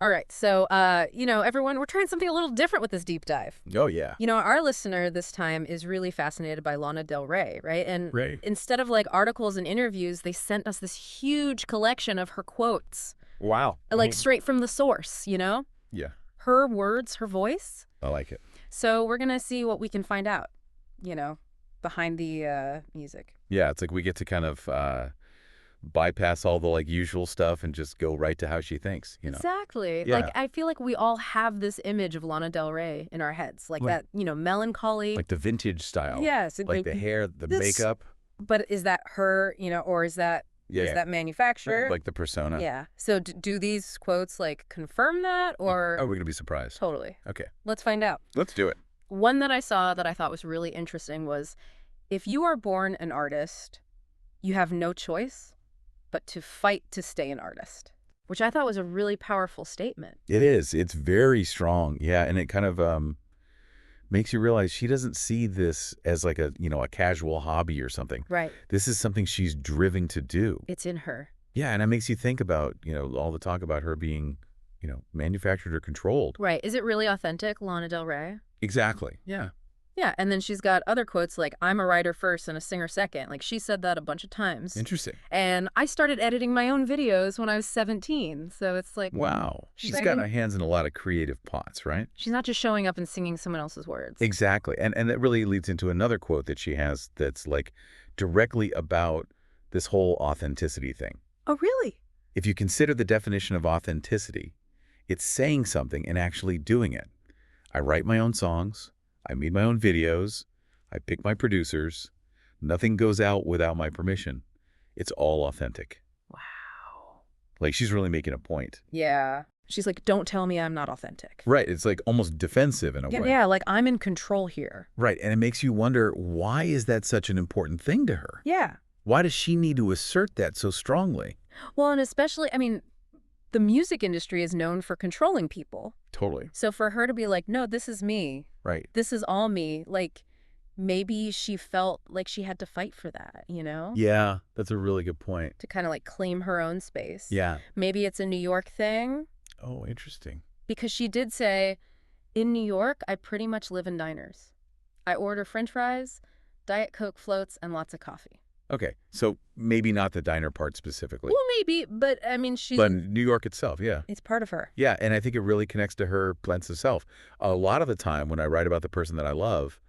All right. So, everyone, we're trying something a little different with this deep dive. Oh, yeah. Our listener this time is really fascinated by Lana Del Rey, right? And Right. instead of like articles and interviews, they sent us this huge collection of her quotes, Wow. like straight from the source, Yeah, Her words, her voice. I like it. So we're going to see what we can find out, behind the music. Yeah, it's like we get to kind of bypass all the like usual stuff and just go right to how she thinks. Exactly. Yeah. Like, I feel like we all have this image of Lana Del Rey in our heads, like Like- that, melancholy. Like the vintage style. Yes. Like the hair, the this- makeup. But is that her, or is that Yeah. that manufactured? Like the persona. Yeah. So do these quotes like confirm that or? Oh, we're going to be surprised. Totally. Okay. Let's find out. Let's do it. One that I saw that I thought was really interesting was, if you are born an artist, you have no choice but to fight to stay an artist, which I thought was a really powerful statement. It is. It's very strong. Yeah. And it kind of makes you realize she doesn't see this as like a casual hobby or something. Right. This is something she's driven to do. It's in her. Yeah. And it makes you think about, all the talk about her being, manufactured or controlled. Right. Is it really authentic, Lana Del Rey? Exactly. Yeah. Yeah. And then she's got other quotes like, I'm a writer first and a singer second. Like, she said that a bunch of times. Interesting. And I started editing my own videos when I was 17. So it's like, Wow. She's Right. got her hands in a lot of creative pots, right? she's not just showing up and singing someone else's words. Exactly. And that really leads into another quote that she has that's like directly about this whole authenticity thing. Oh, really? If you consider the definition of authenticity, it's saying something and actually doing it. I write my own songs. I made my own videos. I pick my producers. Nothing goes out without my permission. It's all authentic. Wow. Like, she's really making a point. Yeah. She's like, don't tell me I'm not authentic. Right. It's like almost defensive in a way. Yeah, like I'm in control here. Right. And it makes you wonder, why is that such an important thing to her? Yeah. Why does she need to assert that so strongly? Well, and especially, the music industry is known for controlling people. Totally. So for her to be like, no, this is me. Right. This is all me. Like, maybe she felt like she had to fight for that, Yeah, that's a really good point. To kind of like claim her own space. Yeah. Maybe it's a New York thing. Oh, interesting. Because she did say, in New York, I pretty much live in diners. I order French fries, Diet Coke floats, and lots of coffee. Okay, so maybe not the diner part specifically. Well, maybe, but she's... But New York itself, yeah. It's part of her. Yeah, and I think it really connects to her sense of self. A lot of the time when I write about the person that I love,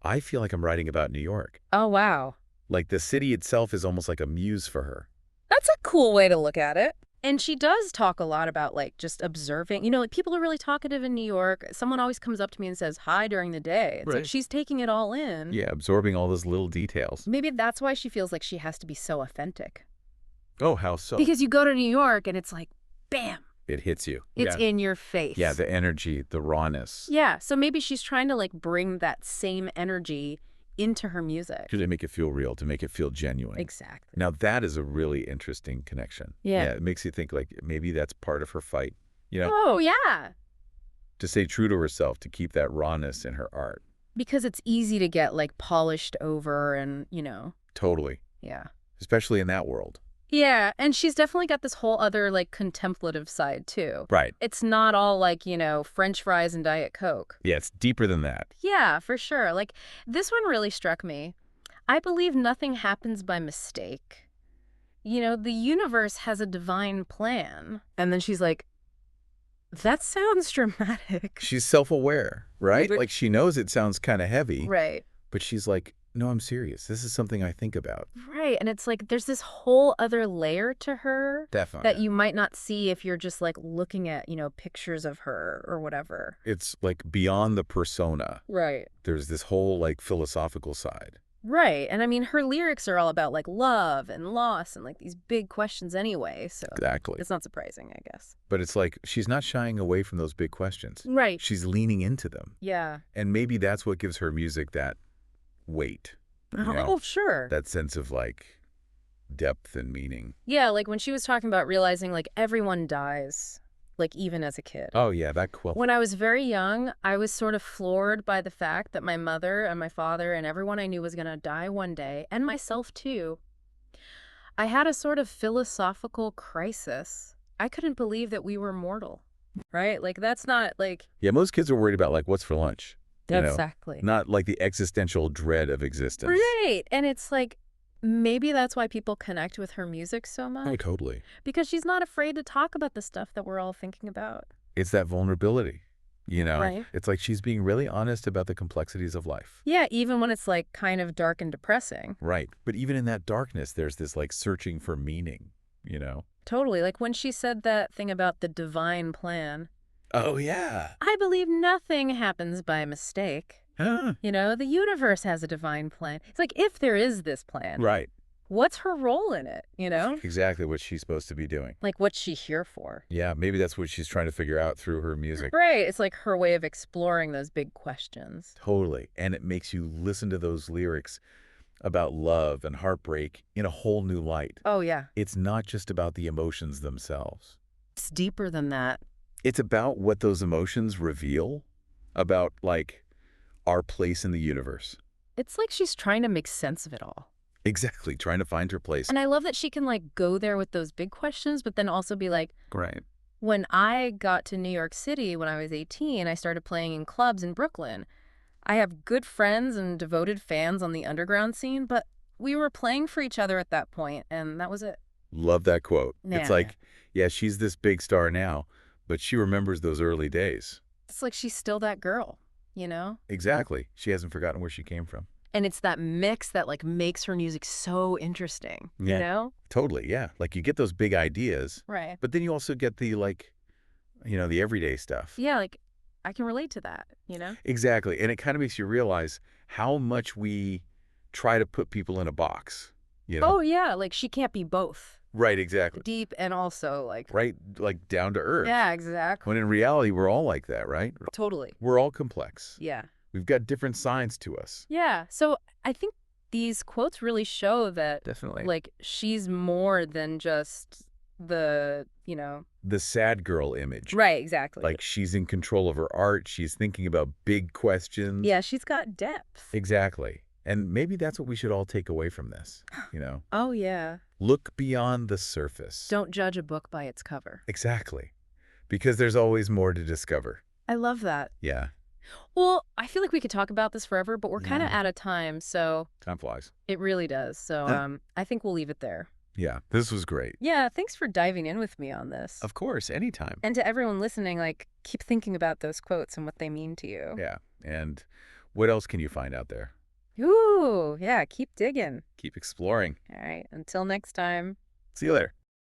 I feel like I'm writing about New York. Oh, wow. Like the city itself is almost like a muse for her. That's a cool way to look at it. And she does talk a lot about, like, just observing. Like, people are really talkative in New York. Someone always comes up to me and says hi during the day. It's like she's taking it all in. Yeah, absorbing all those little details. Maybe that's why she feels like she has to be so authentic. Oh, how so? Because you go to New York and it's like, bam. It hits you. It's in your face. Yeah, the energy, the rawness. Yeah, so maybe she's trying to, like, bring that same energy into her music. To make it feel real, to make it feel genuine. Exactly. Now, that is a really interesting connection. Yeah. It makes you think, like, maybe that's part of her fight, Oh, yeah. to stay true to herself, to keep that rawness in her art. Because it's easy to get, like, polished over and, Totally. Yeah. Especially in that world. Yeah, and she's definitely got this whole other, like, contemplative side, too. Right. It's not all, like, French fries and Diet Coke. Yeah, it's deeper than that. Yeah, for sure. Like, this one really struck me. I believe nothing happens by mistake. The universe has a divine plan. And then she's like, that sounds dramatic. She's self-aware, right? Right. Like, she knows it sounds kind of heavy. Right. But she's like, no, I'm serious. This is something I think about. Right. And it's like there's this whole other layer to her Definitely. that you might not see if you're just like looking at, pictures of her or whatever. It's like beyond the persona. Right. There's this whole like philosophical side. Right. And her lyrics are all about like love and loss and like these big questions anyway. So Exactly. it's not surprising, I guess. But it's like she's not shying away from those big questions. Right. She's leaning into them. Yeah. And maybe that's what gives her music that weight. Oh, sure. That sense of like depth and meaning. Yeah, like when she was talking about realizing like everyone dies, like even as a kid. Oh, yeah, that quote. When I was very young, I was sort of floored by the fact that my mother and my father and everyone I knew was going to die one day, and myself too. I had a sort of philosophical crisis. I couldn't believe that we were mortal, right? Like, that's not, like... Yeah, most kids are worried about, like, what's for lunch, you know? Exactly. Not, like, the existential dread of existence. Right. And it's like, maybe that's why people connect with her music so much. Oh, totally. Because she's not afraid to talk about the stuff that we're all thinking about. It's that vulnerability, you know? Right. It's like she's being really honest about the complexities of life. Yeah, even when it's, like, kind of dark and depressing. Right. But even in that darkness, there's this, like, searching for meaning, you know? Totally. Like, when she said that thing about the divine plan, Oh, yeah. I believe nothing happens by mistake. Huh. You know, the universe has a divine plan. It's like, if there is this plan, Right. what's her role in it, you know? Exactly what she's supposed to be doing. Like, what's she here for? Yeah, maybe that's what she's trying to figure out through her music. Right. It's like her way of exploring those big questions. Totally. And it makes you listen to those lyrics about love and heartbreak in a whole new light. Oh, yeah. It's not just about the emotions themselves. It's deeper than that. It's about what those emotions reveal about, like, our place in the universe. It's like she's trying to make sense of it all. Exactly, trying to find her place. And I love that she can, like, go there with those big questions, but then also be like, Right. when I got to New York City when I was 18, I started playing in clubs in Brooklyn. I have good friends and devoted fans on the underground scene, but we were playing for each other at that point, and that was it. Love that quote. It's Yeah. like, yeah, she's this big star now, but she remembers those early days. It's like she's still that girl, you know? Exactly. She hasn't forgotten where she came from. And it's that mix that, like, makes her music so interesting, Yeah. you know? Totally, yeah. Like, you get those big ideas, Right. but then you also get the, like, you know, the everyday stuff. Yeah, like, I can relate to that, you know? Exactly. And it kind of makes you realize how much we try to put people in a box, you know? Oh, yeah, like, she can't be both. Right, exactly. Deep and also, like... Right, like down to earth. Yeah, exactly. When in reality, we're all like that, right? Totally. We're all complex. Yeah. We've got different sides to us. Yeah, so I think these quotes really show that, Definitely. like, she's more than just the, you know... The sad girl image. Right, exactly. Like, she's in control of her art. She's thinking about big questions. Yeah, she's got depth. Exactly. And maybe that's what we should all take away from this, you know? Oh, yeah. Look beyond the surface. Don't judge a book by its cover. Exactly. Because there's always more to discover. I love that. Yeah. Well, I feel like we could talk about this forever, but we're kind of Yeah. out of time, so... Time flies. It really does. So I think we'll leave it there. Yeah, this was great. Yeah, thanks for diving in with me on this. Of course, anytime. And to everyone listening, like, keep thinking about those quotes and what they mean to you. Yeah. And what else can you find out there? Ooh, yeah, keep digging. Keep exploring. All right, until next time. See you later.